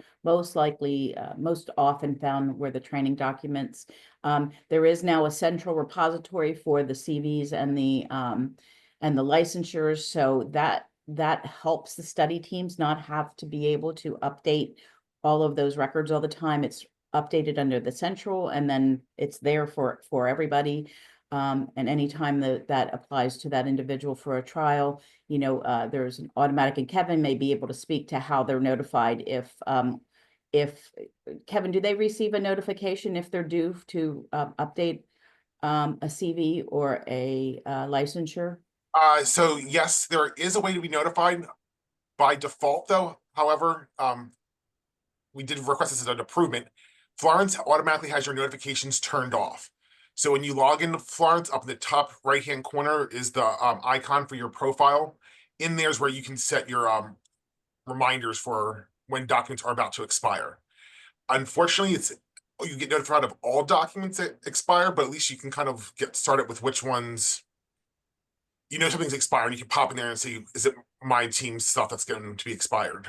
Speaker 4: likely, most often found were the training documents. There is now a central repository for the CVs and the licensures, so that helps the study teams not have to be able to update all of those records all the time. It's updated under the central, and then it's there for everybody. And anytime that applies to that individual for a trial, there's an automatic, and Kevin may be able to speak to how they're notified if Kevin, do they receive a notification if they're due to update a CV or a licensure?
Speaker 10: So yes, there is a way to be notified by default though. However, we did request this as an improvement. Florence automatically has your notifications turned off. So when you log into Florence, up in the top right-hand corner is the icon for your profile. In there is where you can set your reminders for when documents are about to expire. Unfortunately, you get notified of all documents that expire, but at least you can kind of get started with which ones, something's expired. You can pop in there and see, is it my team's stuff that's going to be expired?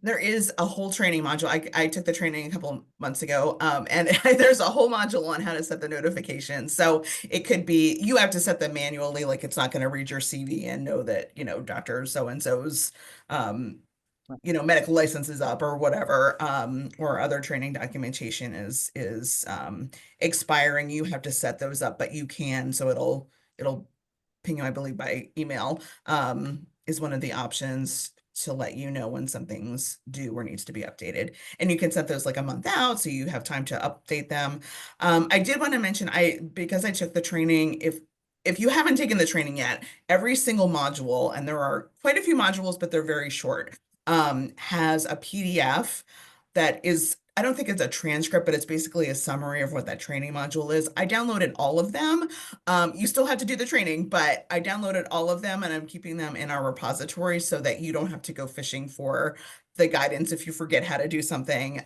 Speaker 1: There is a whole training module. I took the training a couple months ago, and there's a whole module on how to set the notifications. So it could be, you have to set them manually, like it's not going to read your CV and know that, Dr. So-and-so's, you know, medical license is up or whatever, or other training documentation is expiring, you have to set those up, but you can, so it'll ping you, I believe, by email, is one of the options to let you know when something's due or needs to be updated. And you can set those like a month out, so you have time to update them. I did want to mention, because I took the training, if you haven't taken the training yet, every single module, and there are quite a few modules, but they're very short, has a PDF that is, I don't think it's a transcript, but it's basically a summary of what that training module is. I downloaded all of them. You still have to do the training, but I downloaded all of them and I'm keeping them in our repository so that you don't have to go fishing for the guidance if you forget how to do something.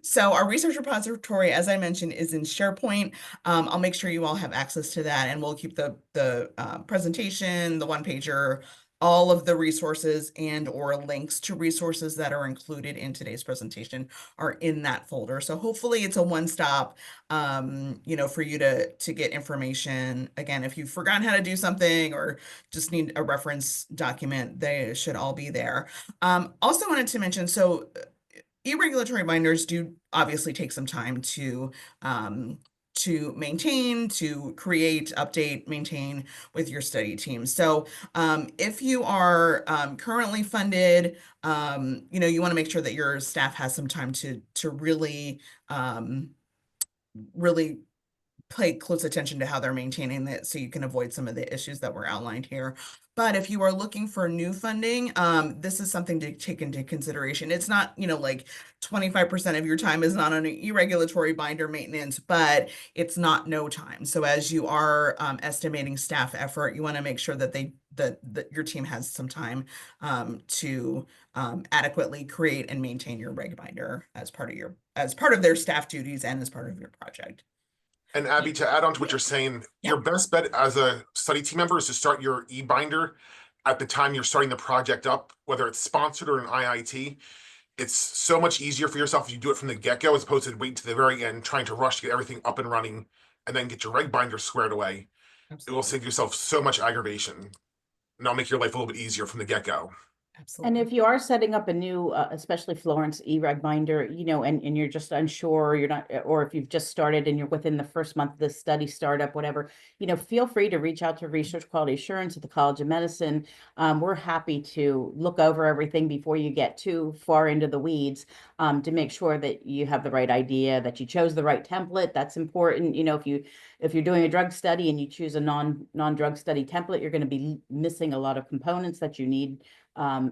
Speaker 1: So our research repository, as I mentioned, is in SharePoint. I'll make sure you all have access to that, and we'll keep the presentation, the one pager, all of the resources and or links to resources that are included in today's presentation are in that folder. So hopefully it's a one-stop, you know, for you to get information. Again, if you've forgotten how to do something or just need a reference document, they should all be there. Also wanted to mention, so e-regulatory binders do obviously take some time to maintain, to create, update, maintain with your study team. So if you are currently funded, you know, you want to make sure that your staff has some time to really really pay close attention to how they're maintaining it, so you can avoid some of the issues that were outlined here. But if you are looking for new funding, this is something to take into consideration. It's not, you know, like 25% of your time is not on an e-regulatory binder maintenance, but it's not no time. So as you are estimating staff effort, you want to make sure that that your team has some time to adequately create and maintain your reg binder as part of their staff duties and as part of your project.
Speaker 10: And Abby, to add on to what you're saying, your best bet as a study team member is to start your e-binder at the time you're starting the project up, whether it's sponsored or an IIT. It's so much easier for yourself if you do it from the get-go, as opposed to waiting to the very end, trying to rush to get everything up and running and then get your reg binder squared away. Absolutely. It will save yourself so much aggravation, and that'll make your life a little bit easier from the get-go.
Speaker 1: Absolutely.
Speaker 4: And if you are setting up a new, especially Florence e-reg binder, you know, and you're just unsure, you're not, or if you've just started and you're within the first month of the study startup, whatever, you know, feel free to reach out to Research Quality Assurance at the College of Medicine. We're happy to look over everything before you get too far into the weeds, to make sure that you have the right idea, that you chose the right template. That's important. You know, if you're doing a drug study and you choose a non-drug study template, you're going to be missing a lot of components that you need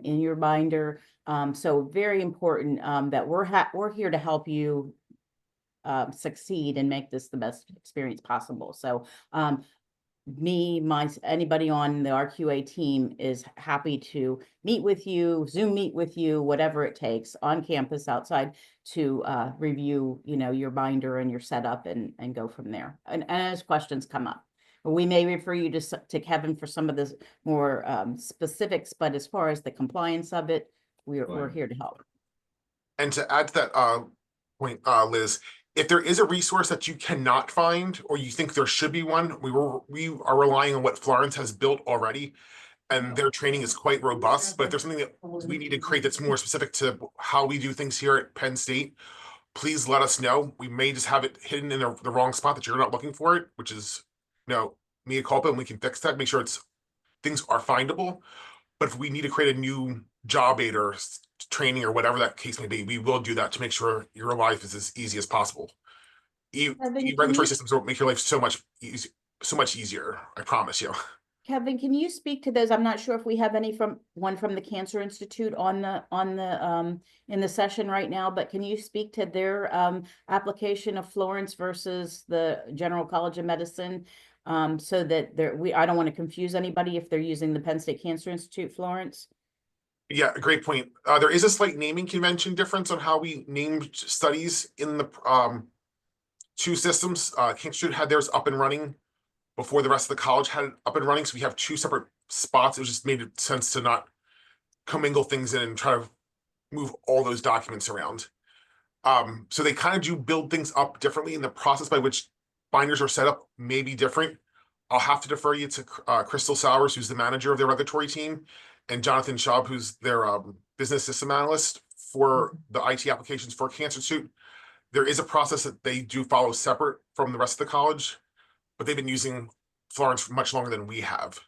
Speaker 4: in your binder. So very important that we're here to help you succeed and make this the best experience possible. So anybody on the RQA team is happy to meet with you, Zoom meet with you, whatever it takes, on campus, outside, to review, you know, your binder and your setup and go from there. And as questions come up, we may refer you to Kevin for some of the more specifics, but as far as the compliance of it, we're here to help.
Speaker 10: And to add to that point, Liz, if there is a resource that you cannot find, or you think there should be one, we are relying on what Florence has built already, and their training is quite robust. But if there's something that we need to create that's more specific to how we do things here at Penn State, please let us know. We may just have it hidden in the wrong spot that you're not looking for it, which is, you know, mea culpa, and we can fix that, make sure things are findable. But if we need to create a new job aid or training or whatever that case may be, we will do that to make sure your life is as easy as possible. Regulatory systems will make your life so much easier. I promise you.
Speaker 4: Kevin, can you speak to those? I'm not sure if we have one from the Cancer Institute in the session right now, but can you speak to their application of Florence versus the General College of Medicine, so that I don't want to confuse anybody if they're using the Penn State Cancer Institute Florence?
Speaker 10: Yeah, great point. There is a slight naming convention difference on how we named studies in the two systems. Cancer Institute had theirs up and running before the rest of the college had it up and running, so we have two separate spots. It just made sense to not commingle things in and try to move all those documents around. So they kind of do build things up differently, and the process by which binders are set up may be different. I'll have to defer you to Crystal Sowers, who's the manager of the regulatory team, and Jonathan Schaub, who's their business system analyst for the IT applications for Cancer Institute. There is a process that they do follow separate from the rest of the college, but they've been using Florence for much longer than we have.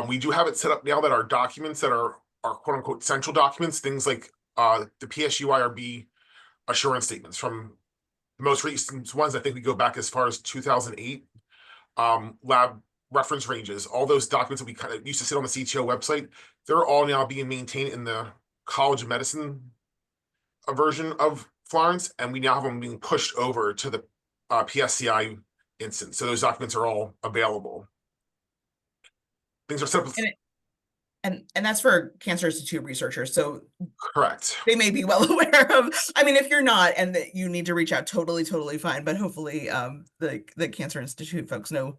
Speaker 10: We do have it set up now that our documents that are quote unquote central documents, things like the PSU-IRB assurance statements from the most recent ones, I think we go back as far as 2008, lab reference ranges, all those documents that we kind of used to sit on the CTO website, they're all now being maintained in the College of Medicine version of Florence, and we now have them being pushed over to the PSCI instance. So those documents are all available. Things are set up.
Speaker 1: And that's for Cancer Institute researchers. So
Speaker 10: correct.
Speaker 1: They may be well aware of, I mean, if you're not and that you need to reach out, totally fine. But hopefully the Cancer Institute folks know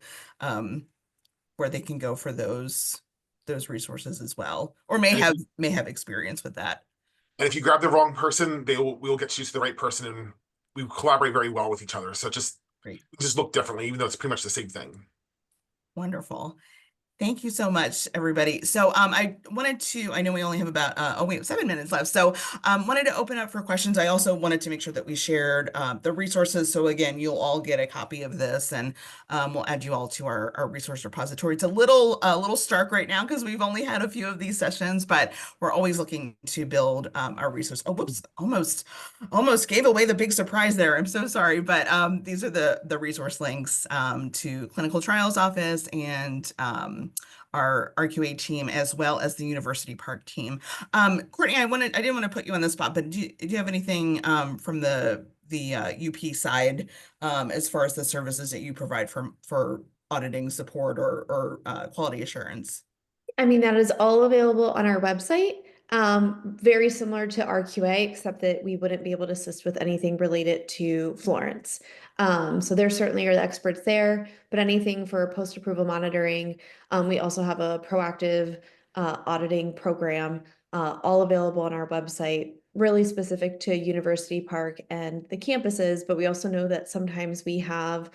Speaker 1: where they can go for those resources as well, or may have experience with that.
Speaker 10: And if you grab the wrong person, we'll get you to the right person, and we collaborate very well with each other. So just look differently, even though it's pretty much the same thing.
Speaker 1: Wonderful. Thank you so much, everybody. So I wanted to, I know we only have about, 7 minutes left. So wanted to open up for questions. I also wanted to make sure that we shared the resources. So again, you'll all get a copy of this, and we'll add you all to our resource repository. It's a little stark right now because we've only had a few of these sessions, but we're always looking to build our resource. Oh, whoops, almost gave away the big surprise there. I'm so sorry, but these are the resource links to Clinical Trials Office and our RQA team, as well as the University Park team. Courtney, I didn't want to put you on the spot, but do you have anything from the UP side as far as the services that you provide for auditing support or quality assurance?
Speaker 8: I mean, that is all available on our website. Very similar to RQA, except that we wouldn't be able to assist with anything related to Florence. So there certainly are the experts there, but anything for post-approval monitoring, we also have a proactive auditing program, all available on our website, really specific to University Park and the campuses. But we also know that sometimes we have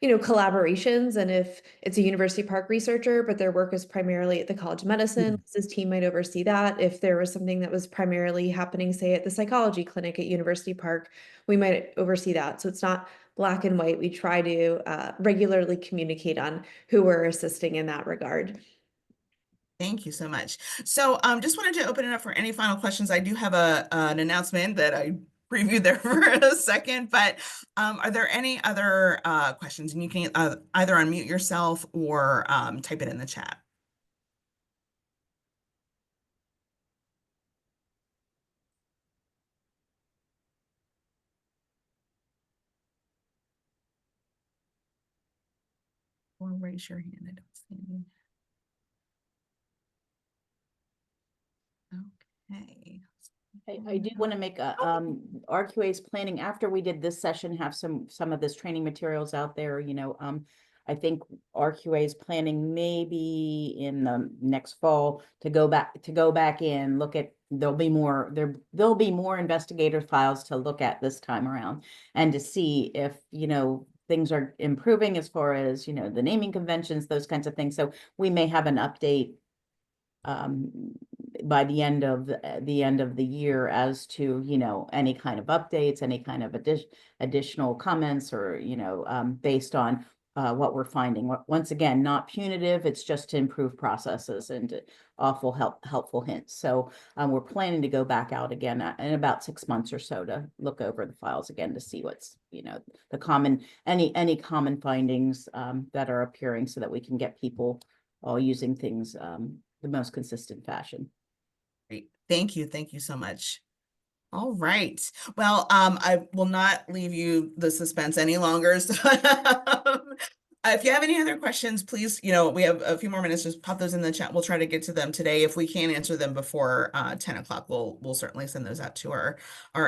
Speaker 8: collaborations, and if it's a University Park researcher, but their work is primarily at the College of Medicine, Liz's team might oversee that. If there was something that was primarily happening, say, at the psychology clinic at University Park, we might oversee that. So it's not black and white. We try to regularly communicate on who we're assisting in that regard.
Speaker 1: Thank you so much. So just wanted to open it up for any final questions. I do have an announcement that I previewed there for a second, but are there any other questions? And you can either unmute yourself or type it in the chat. Or raise your hand. I don't see any. Okay.
Speaker 4: I do want to make a RQA's planning after we did this session, have some of this training materials out there. I think RQA is planning maybe in the next fall to go back in, look at, there'll be more investigator files to look at this time around, and to see if things are improving as far as the naming conventions, those kinds of things. So we may have an update by the end of the year as to any kind of updates, any kind of additional comments, or based on what we're finding. Once again, not punitive, it's just to improve processes and awful helpful hints. So we're planning to go back out again in about 6 months or so to look over the files again to see what's the common any common findings that are appearing, so that we can get people all using things the most consistent fashion.
Speaker 1: Great. Thank you. Thank you so much. All right. Well, I will not leave you the suspense any longer. So if you have any other questions, please, we have a few more minutes, just pop those in the chat. We'll try to get to them today. If we can't answer them before 10 o'clock, we'll certainly send those out to our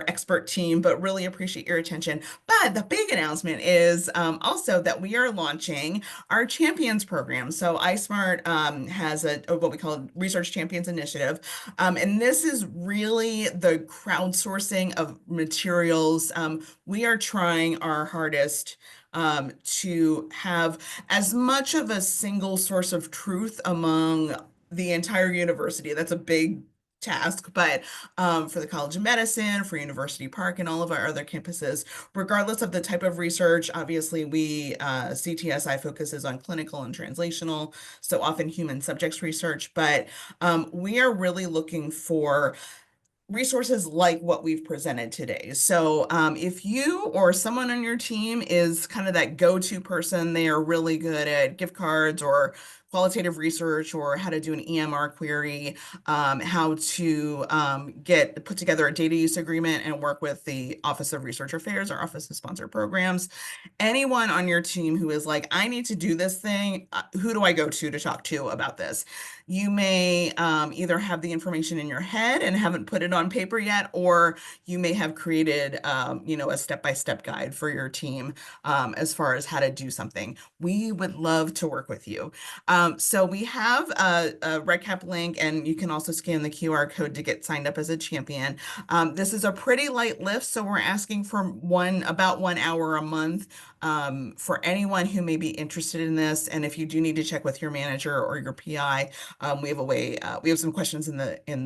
Speaker 1: expert team, but really appreciate your attention. But the big announcement is also that we are launching our Champions program. So iSmart has what we call Research Champions Initiative. And this is really the crowdsourcing of materials. We are trying our hardest to have as much of a single source of truth among the entire university. That's a big task, but for the College of Medicine, for University Park, and all of our other campuses, regardless of the type of research, obviously we, CTSI focuses on clinical and translational, so often human subjects research, but we are really looking for resources like what we've presented today. So if you or someone on your team is kind of that go-to person, they are really good at gift cards or qualitative research or how to do an EMR query, how to put together a data use agreement and work with the Office of Research Affairs or Office of Sponsored Programs. Anyone on your team who is like, I need to do this thing, who do I go to talk to about this? You may either have the information in your head and haven't put it on paper yet, or you may have created, a step-by-step guide for your team as far as how to do something. We would love to work with you. So we have a RedCap link, and you can also scan the QR code to get signed up as a champion. This is a pretty light lift, so we're asking for about 1 hour a month for anyone who may be interested in this. And if you do need to check with your manager or your PI, we have some questions in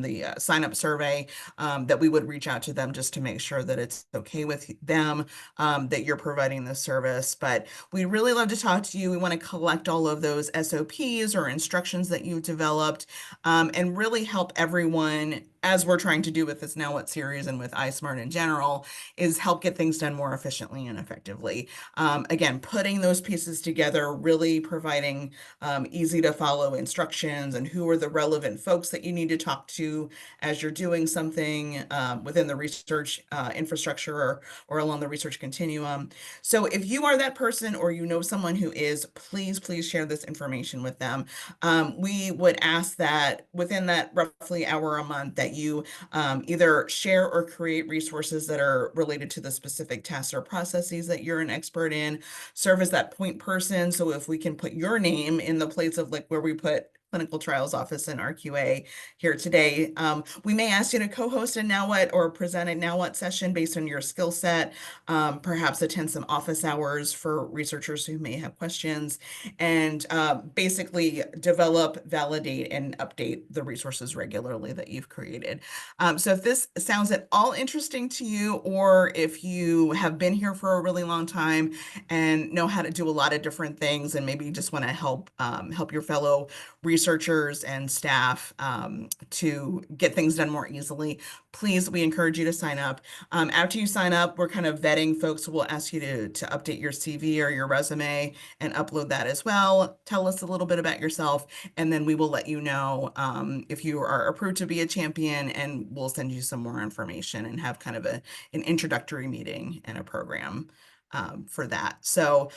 Speaker 1: the sign up survey that we would reach out to them just to make sure that it's okay with them, that you're providing this service. But we really love to talk to you. We want to collect all of those SOPs or instructions that you've developed, and really help everyone, as we're trying to do with this Now What series and with iSmart in general, is help get things done more efficiently and effectively. Again, putting those pieces together, really providing easy to follow instructions and who are the relevant folks that you need to talk to as you're doing something within the research infrastructure or along the research continuum. So if you are that person or you know someone who is, please share this information with them. We would ask that within that roughly hour a month that you either share or create resources that are related to the specific tasks or processes that you're an expert in, serve as that point person. So if we can put your name in the place of like where we put clinical trials office and RQA here today, we may ask you to co-host a Now What or present a Now What session based on your skill set, perhaps attend some office hours for researchers who may have questions, and basically develop, validate, and update the resources regularly that you've created. So if this sounds at all interesting to you, or if you have been here for a really long time and know how to do a lot of different things and maybe just want to help your fellow researchers and staff to get things done more easily, please, we encourage you to sign up. After you sign up, we're kind of vetting folks who will ask you to update your CV or your resume and upload that as well. Tell us a little bit about yourself, and then we will let you know if you are approved to be a champion, and we'll send you some more information and have kind of an introductory meeting and a program for that. So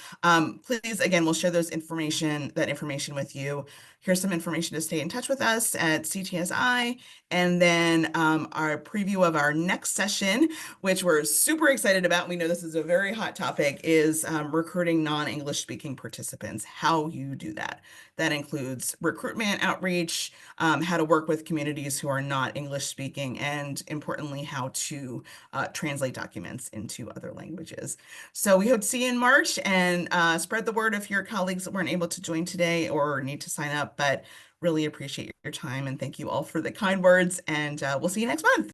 Speaker 1: please, again, we'll share that information with you. Here's some information to stay in touch with us at CTSI. And then our preview of our next session, which we're super excited about. We know this is a very hot topic, is recruiting non-English speaking participants, how you do that. That includes recruitment, outreach, how to work with communities who are not English speaking, and importantly, how to translate documents into other languages. So we hope to see you in March, and spread the word if your colleagues weren't able to join today or need to sign up, but really appreciate your time, and thank you all for the kind words, and we'll see you next month.